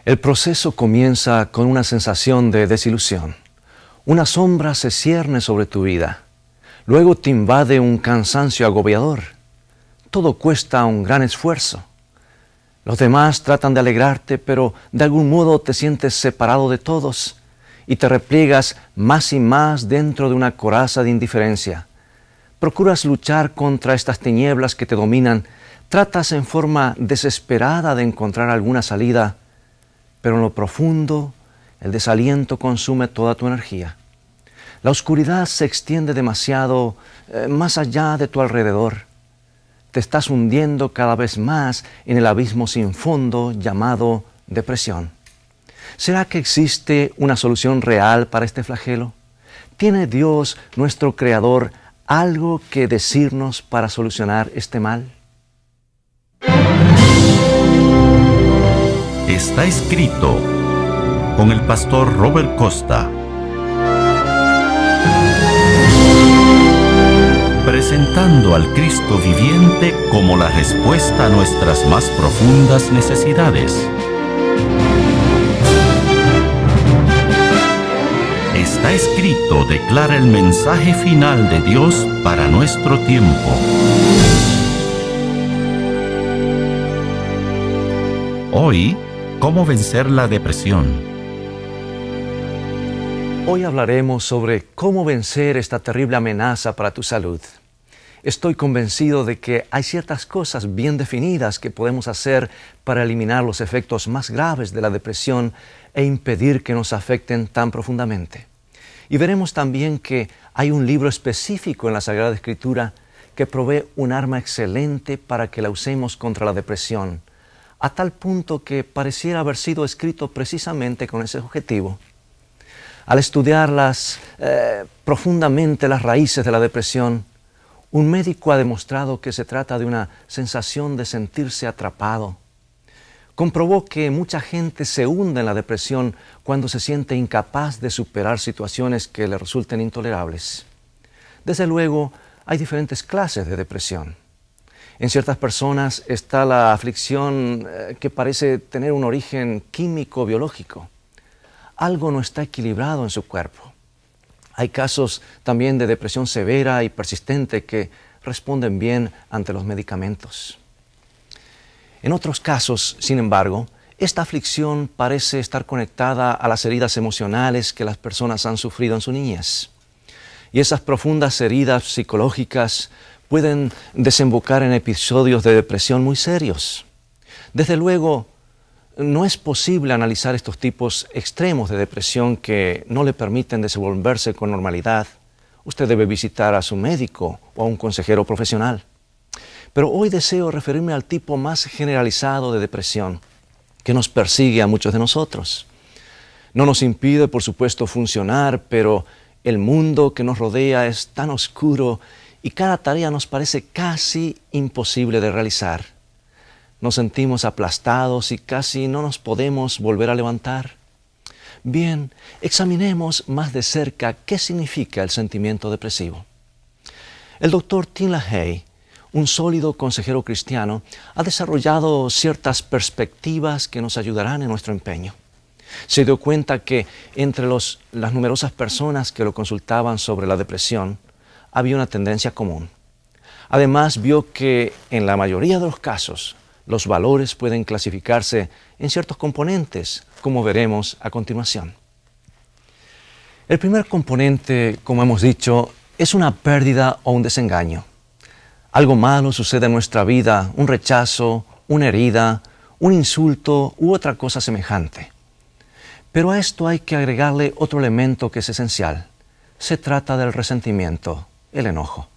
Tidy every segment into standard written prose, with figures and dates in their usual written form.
El proceso comienza con una sensación de desilusión. Una sombra se cierne sobre tu vida. Luego te invade un cansancio agobiador. Todo cuesta un gran esfuerzo. Los demás tratan de alegrarte, pero de algún modo te sientes separado de todos y te repliegas más y más dentro de una coraza de indiferencia. Procuras luchar contra estas tinieblas que te dominan. Tratas en forma desesperada de encontrar alguna salida, pero en lo profundo, el desaliento consume toda tu energía. La oscuridad se extiende demasiado más allá de tu alrededor. Te estás hundiendo cada vez más en el abismo sin fondo llamado depresión. ¿Será que existe una solución real para este flagelo? ¿Tiene Dios, nuestro Creador, algo que decirnos para solucionar este mal? Está escrito con el pastor Robert Costa. Presentando al Cristo viviente como la respuesta a nuestras más profundas necesidades. Está escrito declara el mensaje final de Dios para nuestro tiempo. Hoy, ¿cómo vencer la depresión? Hoy hablaremos sobre cómo vencer esta terrible amenaza para tu salud. Estoy convencido de que hay ciertas cosas bien definidas que podemos hacer para eliminar los efectos más graves de la depresión e impedir que nos afecten tan profundamente. Y veremos también que hay un libro específico en la Sagrada Escritura que provee un arma excelente para que la usemos contra la depresión, a tal punto que pareciera haber sido escrito precisamente con ese objetivo. Al estudiar profundamente las raíces de la depresión, un médico ha demostrado que se trata de una sensación de sentirse atrapado. Comprobó que mucha gente se hunde en la depresión cuando se siente incapaz de superar situaciones que le resulten intolerables. Desde luego, hay diferentes clases de depresión. En ciertas personas está la aflicción que parece tener un origen químico-biológico. Algo no está equilibrado en su cuerpo. Hay casos también de depresión severa y persistente que responden bien ante los medicamentos. En otros casos, sin embargo, esta aflicción parece estar conectada a las heridas emocionales que las personas han sufrido en su niñez. Y esas profundas heridas psicológicas pueden desembocar en episodios de depresión muy serios. Desde luego, no es posible analizar estos tipos extremos de depresión que no le permiten desenvolverse con normalidad. Usted debe visitar a su médico o a un consejero profesional. Pero hoy deseo referirme al tipo más generalizado de depresión que nos persigue a muchos de nosotros. No nos impide, por supuesto, funcionar, pero el mundo que nos rodea es tan oscuro y cada tarea nos parece casi imposible de realizar. Nos sentimos aplastados y casi no nos podemos volver a levantar. Bien, examinemos más de cerca qué significa el sentimiento depresivo. El doctor Tim LaHaye, un sólido consejero cristiano, ha desarrollado ciertas perspectivas que nos ayudarán en nuestro empeño. Se dio cuenta que entre las numerosas personas que lo consultaban sobre la depresión, había una tendencia común. Además, vio que en la mayoría de los casos, los valores pueden clasificarse en ciertos componentes, como veremos a continuación. El primer componente, como hemos dicho, es una pérdida o un desengaño. Algo malo sucede en nuestra vida, un rechazo, una herida, un insulto u otra cosa semejante. Pero a esto hay que agregarle otro elemento que es esencial. Se trata del resentimiento, el enojo.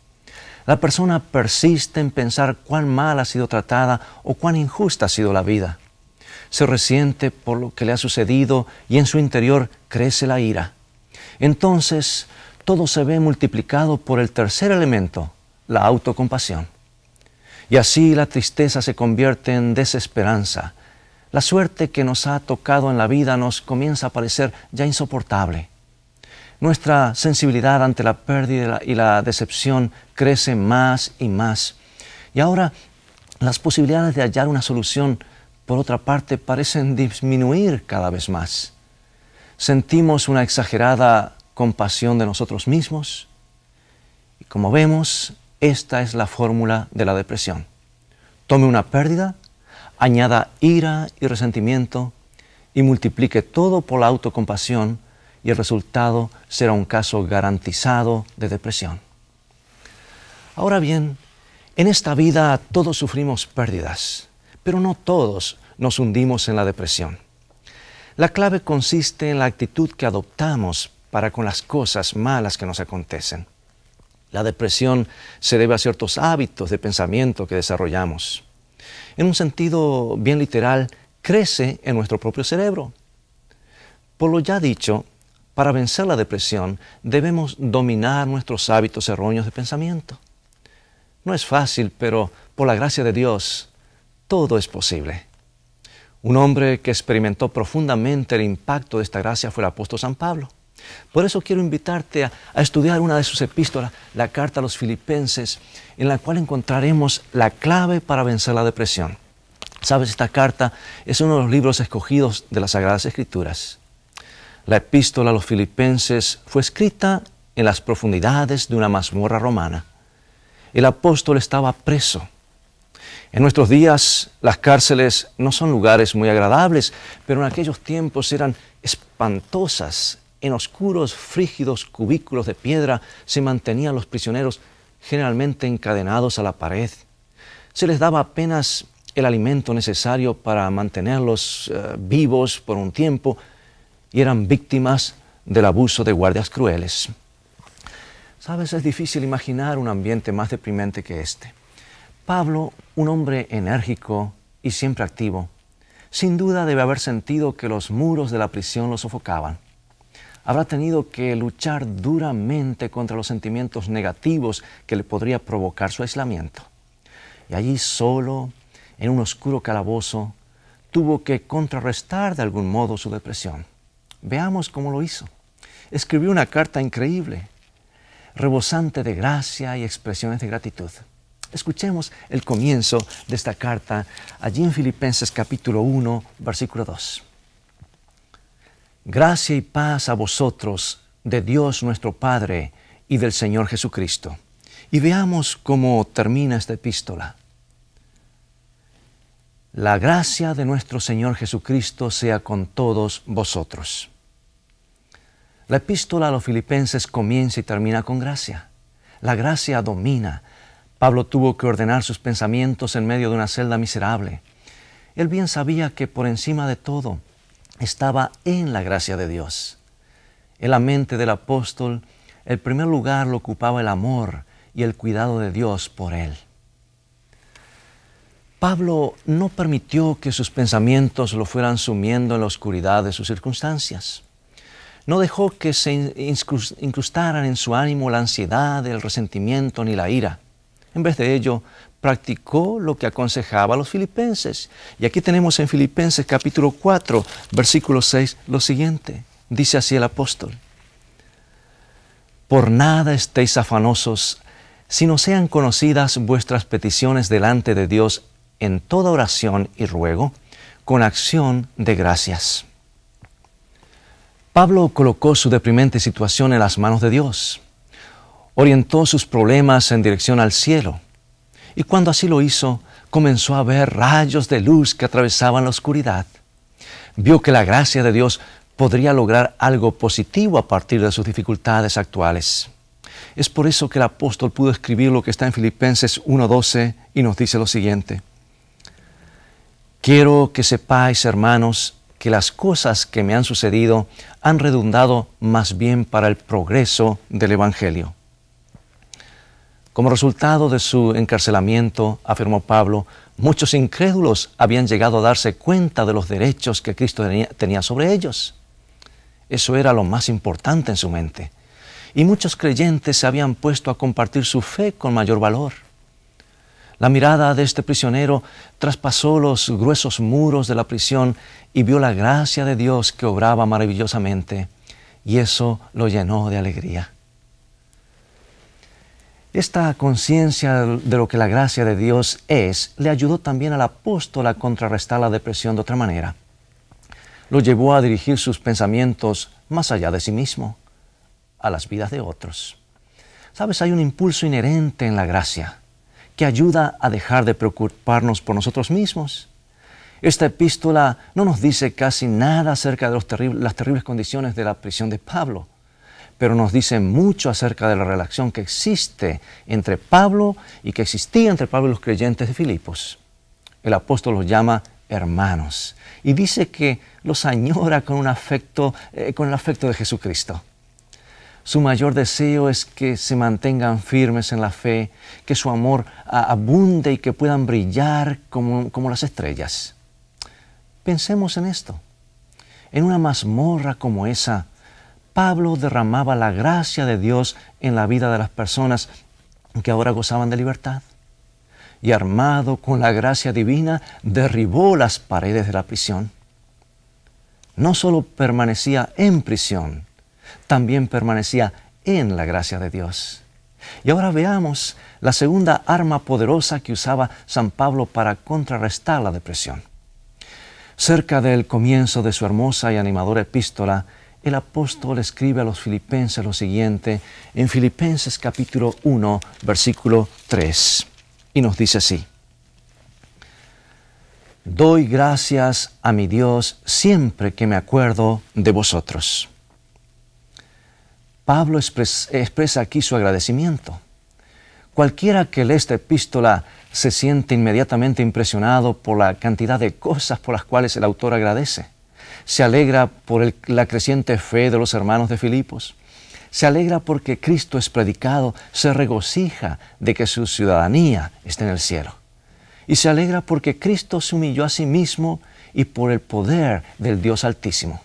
La persona persiste en pensar cuán mal ha sido tratada o cuán injusta ha sido la vida. Se resiente por lo que le ha sucedido y en su interior crece la ira. Entonces, todo se ve multiplicado por el tercer elemento, la autocompasión. Y así la tristeza se convierte en desesperanza. La suerte que nos ha tocado en la vida nos comienza a parecer ya insoportable. Nuestra sensibilidad ante la pérdida y la decepción crece más y más. Y ahora las posibilidades de hallar una solución por otra parte, parecen disminuir cada vez más. Sentimos una exagerada compasión de nosotros mismos y, como vemos, esta es la fórmula de la depresión. Tome una pérdida, añada ira y resentimiento y multiplique todo por la autocompasión y el resultado será un caso garantizado de depresión. Ahora bien, en esta vida todos sufrimos pérdidas, pero no todos nos hundimos en la depresión. La clave consiste en la actitud que adoptamos para con las cosas malas que nos acontecen. La depresión se debe a ciertos hábitos de pensamiento que desarrollamos. En un sentido bien literal, crece en nuestro propio cerebro. Por lo ya dicho, para vencer la depresión debemos dominar nuestros hábitos erróneos de pensamiento. No es fácil, pero por la gracia de Dios, todo es posible. Un hombre que experimentó profundamente el impacto de esta gracia fue el apóstol San Pablo. Por eso quiero invitarte a estudiar una de sus epístolas, la carta a los Filipenses, en la cual encontraremos la clave para vencer la depresión. Sabes, esta carta es uno de los libros escogidos de las Sagradas Escrituras. La epístola a los Filipenses fue escrita en las profundidades de una mazmorra romana. El apóstol estaba preso. En nuestros días las cárceles no son lugares muy agradables, pero en aquellos tiempos eran espantosas. En oscuros, frígidos cubículos de piedra se mantenían los prisioneros generalmente encadenados a la pared. Se les daba apenas el alimento necesario para mantenerlos vivos por un tiempo y eran víctimas del abuso de guardias crueles. Sabes, es difícil imaginar un ambiente más deprimente que este. Pablo, un hombre enérgico y siempre activo, sin duda debe haber sentido que los muros de la prisión lo sofocaban. Habrá tenido que luchar duramente contra los sentimientos negativos que le podría provocar su aislamiento. Y allí solo, en un oscuro calabozo, tuvo que contrarrestar de algún modo su depresión. Veamos cómo lo hizo. Escribió una carta increíble, rebosante de gracia y expresiones de gratitud. Escuchemos el comienzo de esta carta allí en Filipenses capítulo 1, versículo 2. Gracia y paz a vosotros, de Dios nuestro Padre y del Señor Jesucristo. Y veamos cómo termina esta epístola. La gracia de nuestro Señor Jesucristo sea con todos vosotros. La epístola a los Filipenses comienza y termina con gracia. La gracia domina. Pablo tuvo que ordenar sus pensamientos en medio de una celda miserable. Él bien sabía que por encima de todo estaba en la gracia de Dios. En la mente del apóstol, el primer lugar lo ocupaba el amor y el cuidado de Dios por él. Pablo no permitió que sus pensamientos lo fueran sumiendo en la oscuridad de sus circunstancias. No dejó que se incrustaran en su ánimo la ansiedad, el resentimiento ni la ira. En vez de ello, practicó lo que aconsejaba a los filipenses. Y aquí tenemos en Filipenses capítulo 4, versículo 6, lo siguiente. Dice así el apóstol: Por nada estéis afanosos, sino sean conocidas vuestras peticiones delante de Dios en toda oración y ruego, con acción de gracias. Pablo colocó su deprimente situación en las manos de Dios. Orientó sus problemas en dirección al cielo. Y cuando así lo hizo, comenzó a ver rayos de luz que atravesaban la oscuridad. Vio que la gracia de Dios podría lograr algo positivo a partir de sus dificultades actuales. Es por eso que el apóstol pudo escribir lo que está en Filipenses 1:12 y nos dice lo siguiente: Quiero que sepáis, hermanos, que las cosas que me han sucedido han redundado más bien para el progreso del Evangelio. Como resultado de su encarcelamiento, afirmó Pablo, muchos incrédulos habían llegado a darse cuenta de los derechos que Cristo tenía sobre ellos. Eso era lo más importante en su mente. Y muchos creyentes se habían puesto a compartir su fe con mayor valor. La mirada de este prisionero traspasó los gruesos muros de la prisión y vio la gracia de Dios que obraba maravillosamente, y eso lo llenó de alegría. Esta conciencia de lo que la gracia de Dios es, le ayudó también al apóstol a contrarrestar la depresión de otra manera. Lo llevó a dirigir sus pensamientos más allá de sí mismo, a las vidas de otros. ¿Sabes? Hay un impulso inherente en la gracia que ayuda a dejar de preocuparnos por nosotros mismos. Esta epístola no nos dice casi nada acerca de las terribles condiciones de la prisión de Pablo, pero nos dice mucho acerca de la relación que existe entre Pablo y que existía entre Pablo y los creyentes de Filipos. El apóstol los llama hermanos y dice que los añora con el afecto de Jesucristo. Su mayor deseo es que se mantengan firmes en la fe, que su amor abunde y que puedan brillar como las estrellas. Pensemos en esto. En una mazmorra como esa, Pablo derramaba la gracia de Dios en la vida de las personas que ahora gozaban de libertad. Y armado con la gracia divina, derribó las paredes de la prisión. No solo permanecía en prisión, también permanecía en la gracia de Dios. Y ahora veamos la segunda arma poderosa que usaba San Pablo para contrarrestar la depresión. Cerca del comienzo de su hermosa y animadora epístola, el apóstol escribe a los filipenses lo siguiente en Filipenses capítulo 1, versículo 3, y nos dice así: Doy gracias a mi Dios siempre que me acuerdo de vosotros. Pablo expresa aquí su agradecimiento. Cualquiera que lee esta epístola se siente inmediatamente impresionado por la cantidad de cosas por las cuales el autor agradece. Se alegra por la creciente fe de los hermanos de Filipos. Se alegra porque Cristo es predicado. Se regocija de que su ciudadanía está en el cielo. Y se alegra porque Cristo se humilló a sí mismo y por el poder del Dios Altísimo.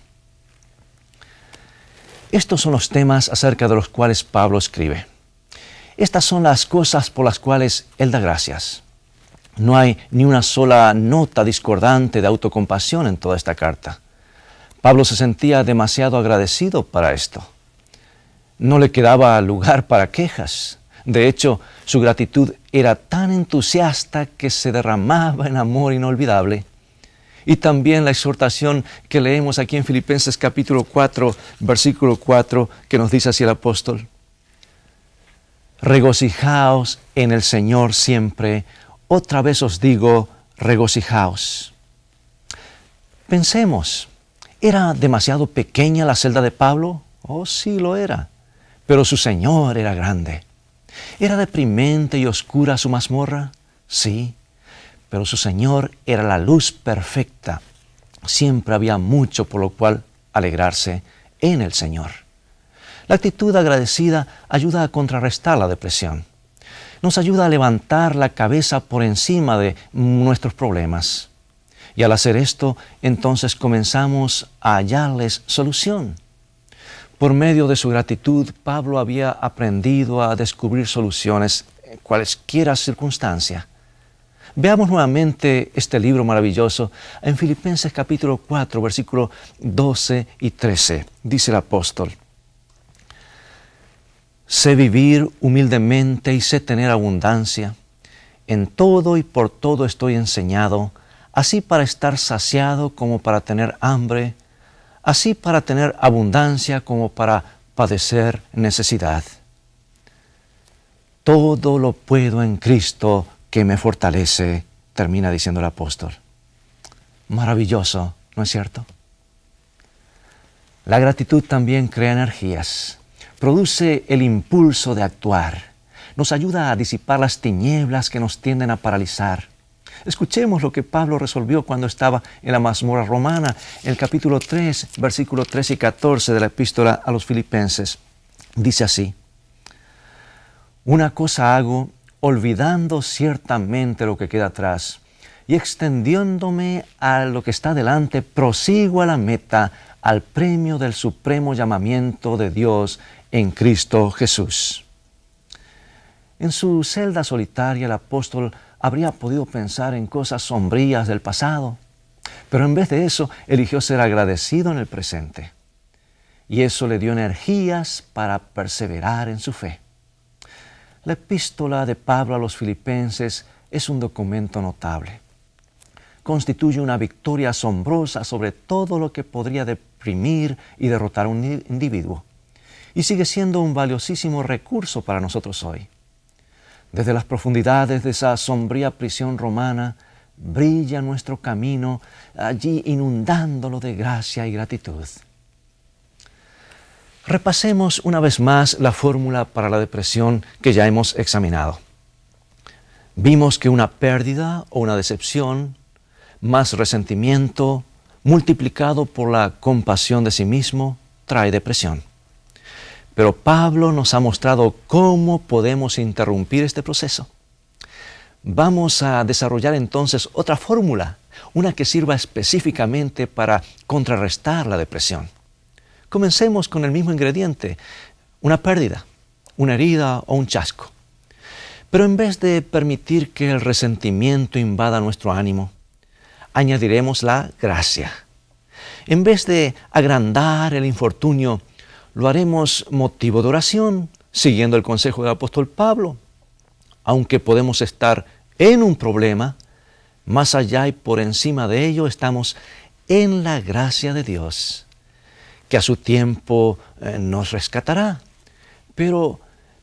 Estos son los temas acerca de los cuales Pablo escribe. Estas son las cosas por las cuales él da gracias. No hay ni una sola nota discordante de autocompasión en toda esta carta. Pablo se sentía demasiado agradecido para esto. No le quedaba lugar para quejas. De hecho, su gratitud era tan entusiasta que se derramaba en amor inolvidable. Y también la exhortación que leemos aquí en Filipenses capítulo 4, versículo 4, que nos dice así el apóstol: regocijaos en el Señor siempre. Otra vez os digo, regocijaos. Pensemos, ¿era demasiado pequeña la celda de Pablo? Oh, sí lo era. Pero su Señor era grande. ¿Era deprimente y oscura su mazmorra? Sí. Pero su Señor era la luz perfecta. Siempre había mucho por lo cual alegrarse en el Señor. La actitud agradecida ayuda a contrarrestar la depresión. Nos ayuda a levantar la cabeza por encima de nuestros problemas. Y al hacer esto, entonces comenzamos a hallarles solución. Por medio de su gratitud, Pablo había aprendido a descubrir soluciones en cualesquiera circunstancia. Veamos nuevamente este libro maravilloso en Filipenses capítulo 4, versículos 12 y 13. Dice el apóstol: sé vivir humildemente y sé tener abundancia. En todo y por todo estoy enseñado, así para estar saciado como para tener hambre, así para tener abundancia como para padecer necesidad. Todo lo puedo en Cristo que me fortalece, termina diciendo el apóstol. Maravilloso, ¿no es cierto? La gratitud también crea energías, produce el impulso de actuar, nos ayuda a disipar las tinieblas que nos tienden a paralizar. Escuchemos lo que Pablo resolvió cuando estaba en la mazmorra romana, en el capítulo 3, versículos 13 y 14 de la epístola a los Filipenses. Dice así: una cosa hago, olvidando ciertamente lo que queda atrás y extendiéndome a lo que está delante, prosigo a la meta, al premio del supremo llamamiento de Dios en Cristo Jesús. En su celda solitaria, el apóstol habría podido pensar en cosas sombrías del pasado, pero en vez de eso, eligió ser agradecido en el presente. Y eso le dio energías para perseverar en su fe. La epístola de Pablo a los Filipenses es un documento notable. Constituye una victoria asombrosa sobre todo lo que podría deprimir y derrotar a un individuo. Y sigue siendo un valiosísimo recurso para nosotros hoy. Desde las profundidades de esa sombría prisión romana, brilla nuestro camino, allí inundándolo de gracia y gratitud. Repasemos una vez más la fórmula para la depresión que ya hemos examinado. Vimos que una pérdida o una decepción, más resentimiento, multiplicado por la compasión de sí mismo, trae depresión. Pero Pablo nos ha mostrado cómo podemos interrumpir este proceso. Vamos a desarrollar entonces otra fórmula, una que sirva específicamente para contrarrestar la depresión. Comencemos con el mismo ingrediente, una pérdida, una herida o un chasco. Pero en vez de permitir que el resentimiento invada nuestro ánimo, añadiremos la gracia. En vez de agrandar el infortunio, lo haremos motivo de oración, siguiendo el consejo del apóstol Pablo. Aunque podemos estar en un problema, más allá y por encima de ello estamos en la gracia de Dios, que a su tiempo nos rescatará. Pero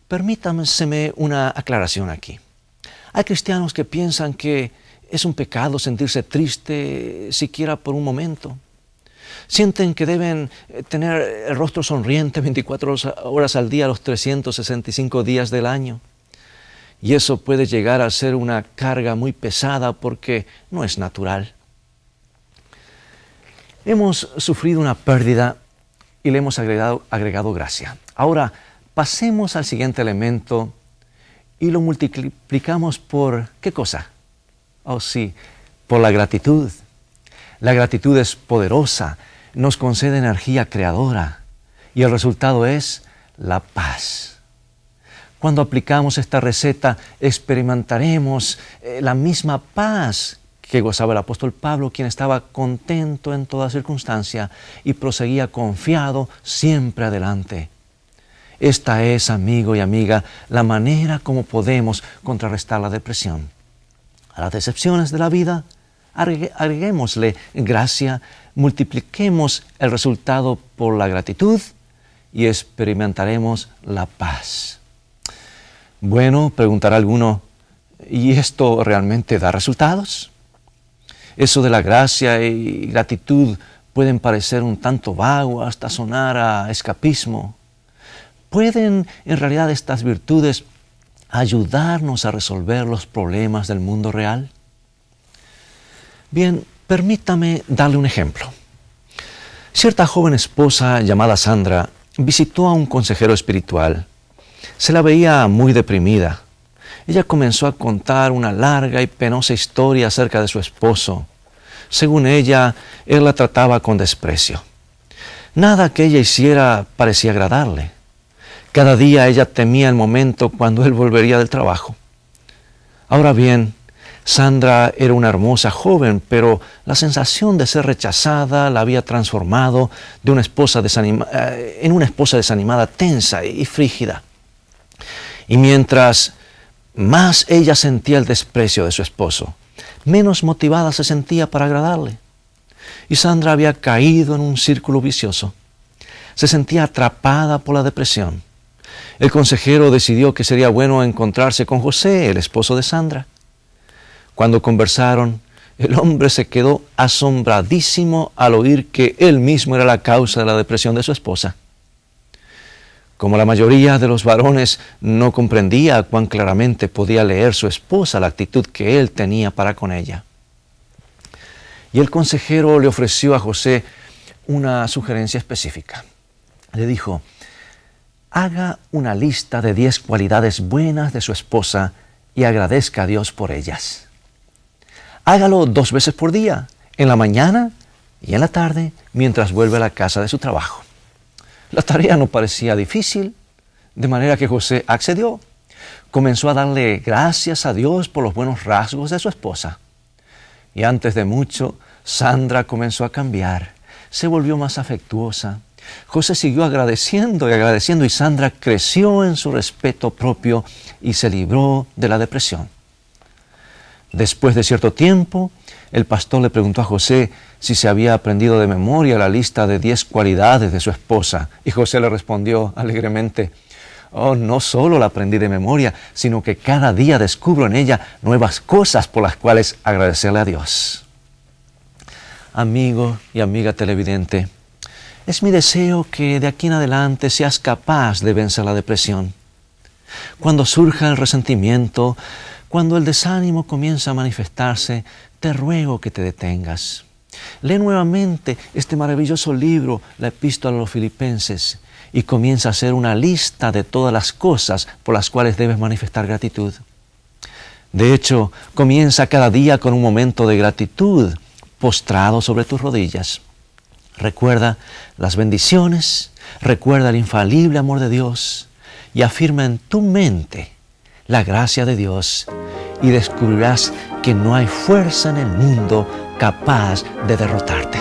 permítanseme una aclaración aquí. Hay cristianos que piensan que es un pecado sentirse triste siquiera por un momento. Sienten que deben tener el rostro sonriente 24 horas al día, los 365 días del año. Y eso puede llegar a ser una carga muy pesada porque no es natural. Hemos sufrido una pérdida y le hemos agregado gracia. Ahora, pasemos al siguiente elemento y lo multiplicamos por, ¿qué cosa? Oh sí, por la gratitud. La gratitud es poderosa, nos concede energía creadora y el resultado es la paz. Cuando aplicamos esta receta, experimentaremos la misma paz que gozaba el apóstol Pablo, quien estaba contento en toda circunstancia y proseguía confiado siempre adelante. Esta es, amigo y amiga, la manera como podemos contrarrestar la depresión. A las decepciones de la vida, agreguémosle gracia, multipliquemos el resultado por la gratitud y experimentaremos la paz. Bueno, preguntará alguno, ¿y esto realmente da resultados? Eso de la gracia y gratitud pueden parecer un tanto vago, hasta sonar a escapismo. ¿Pueden en realidad estas virtudes ayudarnos a resolver los problemas del mundo real? Bien, permítame darle un ejemplo. Cierta joven esposa llamada Sandra visitó a un consejero espiritual. Se la veía muy deprimida. Ella comenzó a contar una larga y penosa historia acerca de su esposo. Según ella, él la trataba con desprecio. Nada que ella hiciera parecía agradarle. Cada día ella temía el momento cuando él volvería del trabajo. Ahora bien, Sandra era una hermosa joven, pero la sensación de ser rechazada la había transformado de una esposa en una esposa desanimada, tensa y frígida. Y mientras más ella sentía el desprecio de su esposo, menos motivada se sentía para agradarle. Y Sandra había caído en un círculo vicioso. Se sentía atrapada por la depresión. El consejero decidió que sería bueno encontrarse con José, el esposo de Sandra. Cuando conversaron, el hombre se quedó asombradísimo al oír que él mismo era la causa de la depresión de su esposa. Como la mayoría de los varones no comprendía cuán claramente podía leer su esposa la actitud que él tenía para con ella. Y el consejero le ofreció a José una sugerencia específica. Le dijo: haga una lista de 10 cualidades buenas de su esposa y agradezca a Dios por ellas. Hágalo 2 veces por día, en la mañana y en la tarde, mientras vuelve a la casa de su trabajo. La tarea no parecía difícil, de manera que José accedió. Comenzó a darle gracias a Dios por los buenos rasgos de su esposa. Y antes de mucho, Sandra comenzó a cambiar. Se volvió más afectuosa José siguió agradeciendo y agradeciendo, y Sandra creció en su respeto propio y se libró de la depresión. Después de cierto tiempo, el pastor le preguntó a José si se había aprendido de memoria la lista de 10 cualidades de su esposa, y José le respondió alegremente: «Oh, no solo la aprendí de memoria, sino que cada día descubro en ella nuevas cosas por las cuales agradecerle a Dios». Amigo y amiga televidente, es mi deseo que de aquí en adelante seas capaz de vencer la depresión. Cuando surja el resentimiento, cuando el desánimo comienza a manifestarse, te ruego que te detengas. Lee nuevamente este maravilloso libro, la Epístola a los Filipenses, y comienza a hacer una lista de todas las cosas por las cuales debes manifestar gratitud. De hecho, comienza cada día con un momento de gratitud, postrado sobre tus rodillas. Recuerda las bendiciones, recuerda el infalible amor de Dios y afirma en tu mente la gracia de Dios, y descubrirás que no hay fuerza en el mundo capaz de derrotarte.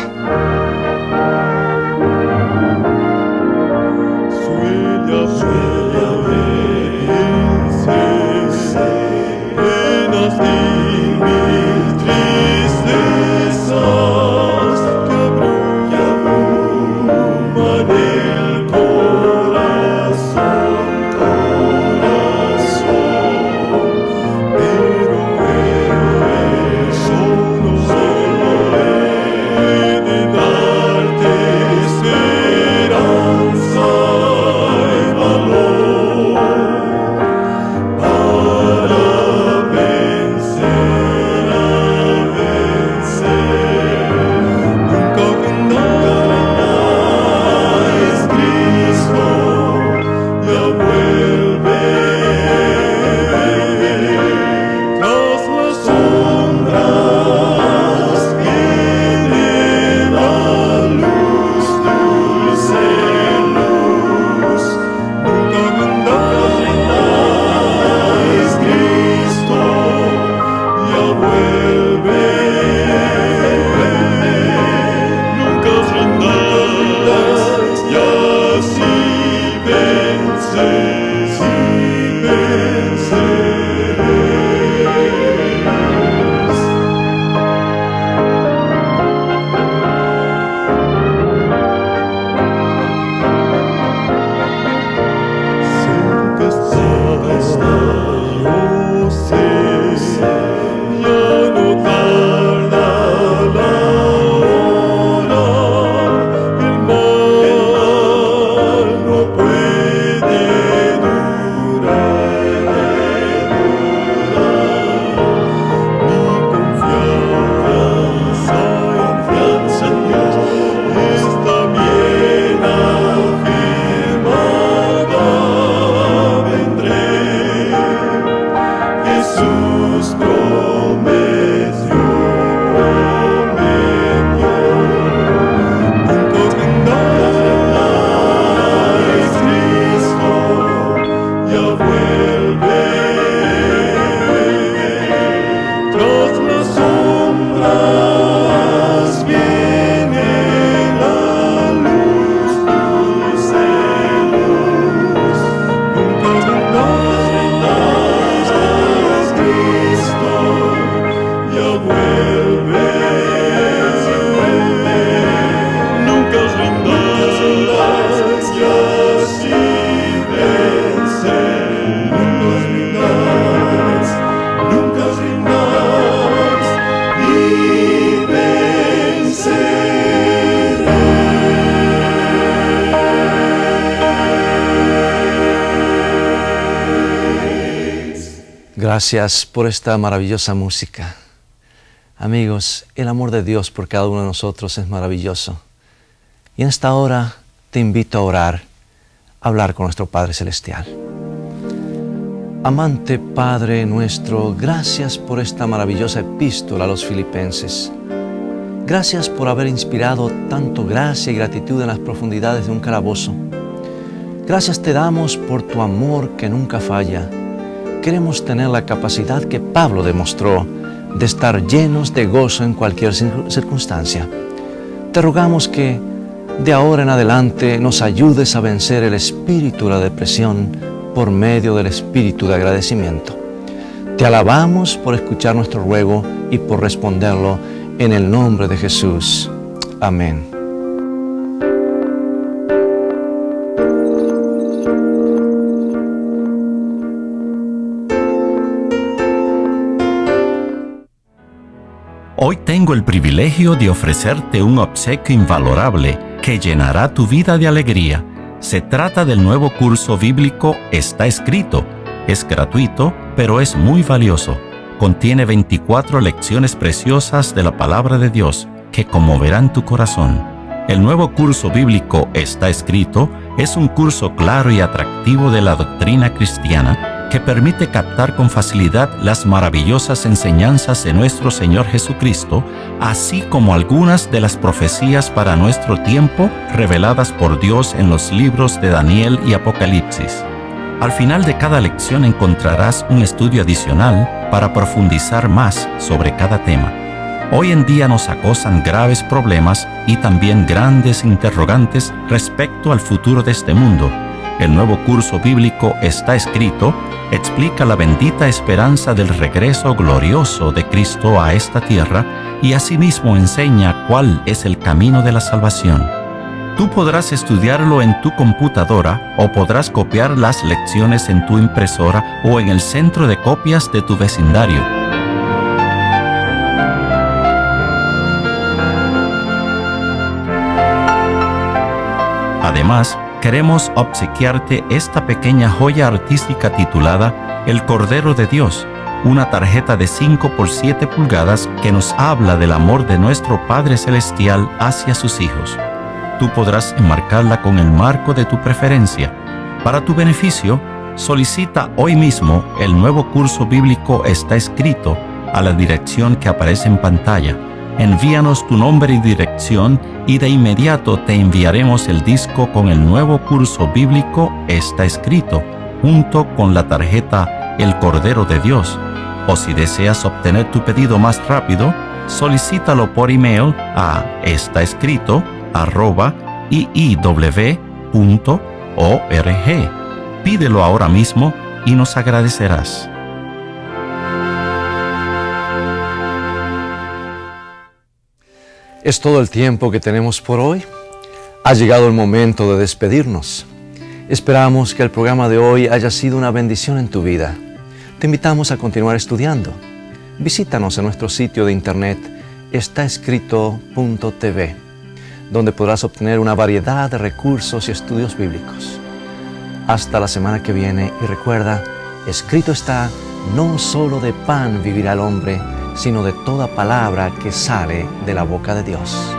Gracias por esta maravillosa música. Amigos, el amor de Dios por cada uno de nosotros es maravilloso. Y en esta hora te invito a orar, a hablar con nuestro Padre Celestial. Amante Padre nuestro, gracias por esta maravillosa epístola a los Filipenses. Gracias por haber inspirado tanto gracia y gratitud en las profundidades de un calabozo. Gracias te damos por tu amor que nunca falla. Queremos tener la capacidad que Pablo demostró de estar llenos de gozo en cualquier circunstancia. Te rogamos que de ahora en adelante nos ayudes a vencer el espíritu de la depresión por medio del espíritu de agradecimiento. Te alabamos por escuchar nuestro ruego y por responderlo en el nombre de Jesús. Amén. Hoy tengo el privilegio de ofrecerte un obsequio invalorable que llenará tu vida de alegría. Se trata del nuevo curso bíblico Está Escrito. Es gratuito, pero es muy valioso. Contiene 24 lecciones preciosas de la palabra de Dios que conmoverán tu corazón. El nuevo curso bíblico Está Escrito es un curso claro y atractivo de la doctrina cristiana que permite captar con facilidad las maravillosas enseñanzas de nuestro Señor Jesucristo, así como algunas de las profecías para nuestro tiempo reveladas por Dios en los libros de Daniel y Apocalipsis. Al final de cada lección encontrarás un estudio adicional para profundizar más sobre cada tema. Hoy en día nos acosan graves problemas y también grandes interrogantes respecto al futuro de este mundo. El nuevo curso bíblico Está Escrito explica la bendita esperanza del regreso glorioso de Cristo a esta tierra y asimismo enseña cuál es el camino de la salvación. Tú podrás estudiarlo en tu computadora o podrás copiar las lecciones en tu impresora o en el centro de copias de tu vecindario. Además, queremos obsequiarte esta pequeña joya artística titulada El Cordero de Dios, una tarjeta de 5 por 7 pulgadas que nos habla del amor de nuestro Padre Celestial hacia sus hijos. Tú podrás enmarcarla con el marco de tu preferencia. Para tu beneficio, solicita hoy mismo el nuevo curso bíblico Está Escrito a la dirección que aparece en pantalla. Envíanos tu nombre y dirección y de inmediato te enviaremos el disco con el nuevo curso bíblico Está Escrito, junto con la tarjeta El Cordero de Dios. O si deseas obtener tu pedido más rápido, solicítalo por email a estaescrito@iiw.org. Pídelo ahora mismo y nos agradecerás. Es todo el tiempo que tenemos por hoy. Ha llegado el momento de despedirnos. Esperamos que el programa de hoy haya sido una bendición en tu vida. Te invitamos a continuar estudiando. Visítanos en nuestro sitio de internet estaescrito.tv, donde podrás obtener una variedad de recursos y estudios bíblicos. Hasta la semana que viene y recuerda, escrito está, no solo de pan vivirá el hombre, sino de toda palabra que sale de la boca de Dios.